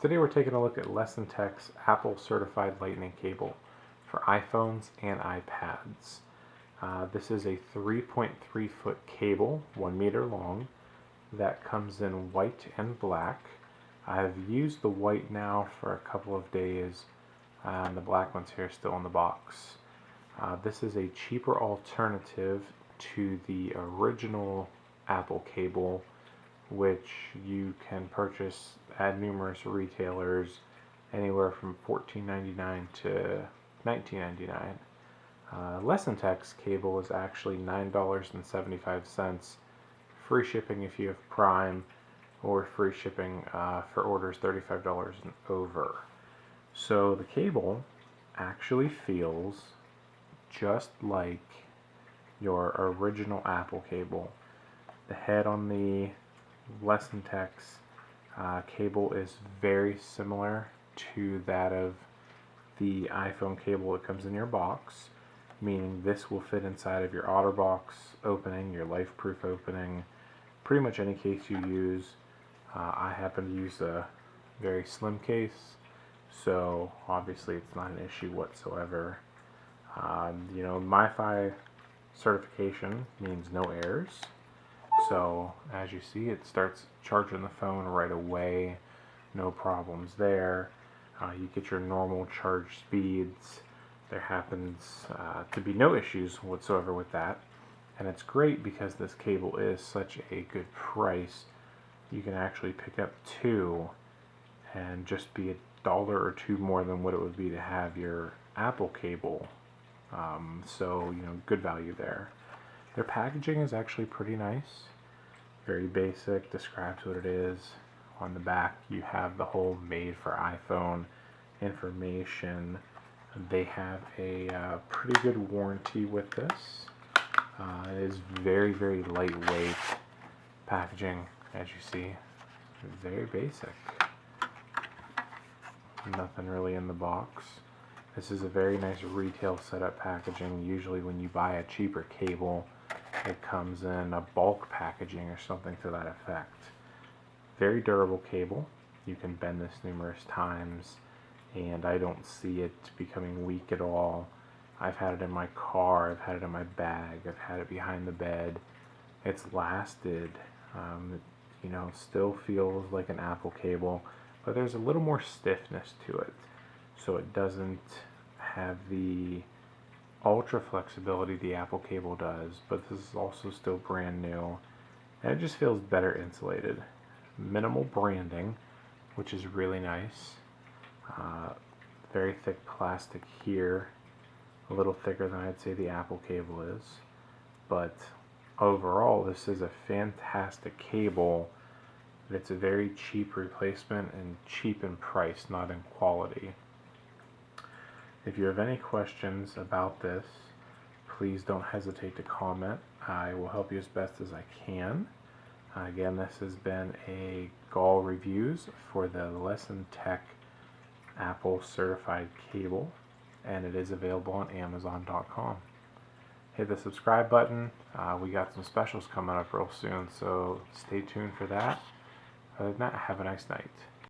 Today we're taking a look at Leesentec's Apple Certified Lightning Cable for iPhones and iPads. This is a 3.3 foot cable, 1 meter long, that comes in white and black. I've used the white now for a couple of days, and the black one's here still in the box. This is a cheaper alternative to the original Apple cable, which you can purchase at numerous retailers anywhere from $14.99 to $19.99. Leesentec's cable is actually $9.75, free shipping if you have Prime, or free shipping for orders $35 and over. So the cable actually feels just like your original Apple cable. The head on the Leesentec's cable is very similar to that of the iPhone cable that comes in your box, meaning this will fit inside of your OtterBox opening, your LifeProof opening, pretty much any case you use. I happen to use a very slim case, so obviously it's not an issue whatsoever. MFI certification means no errors. So as you see, it starts charging the phone right away, no problems there. You get your normal charge speeds. There happens to be no issues whatsoever with that. And it's great because this cable is such a good price. You can actually pick up two and just be $1 or $2 more than what it would be to have your Apple cable. So good value there. Their packaging is actually pretty nice. Very basic, describes what it is. On the back you have the whole made for iPhone information. They have a pretty good warranty with this. It is very, very lightweight packaging, as you see. Very basic. Nothing really in the box. This is a very nice retail setup packaging. Usually when you buy a cheaper cable, it comes in a bulk packaging or something to that effect. Very durable cable. You can bend this numerous times, and I don't see it becoming weak at all. I've had it in my car, I've had it in my bag, I've had it behind the bed. It's lasted. Still feels like an Apple cable, but there's a little more stiffness to it. So it doesn't have the ultra flexibility the Apple cable does, but this is also still brand new, and it just feels better insulated. Minimal branding, which is really nice. Very thick plastic here, a little thicker than I'd say the Apple cable is, but overall this is a fantastic cable. It's a very cheap replacement, and cheap in price, not in quality. If you have any questions about this, please don't hesitate to comment. I will help you as best as I can. Again, this has been a Gall Reviews for the Leesentec Apple Certified Cable, and it is available on Amazon.com. Hit the subscribe button. We got some specials coming up real soon, so stay tuned for that. Other than that, have a nice night.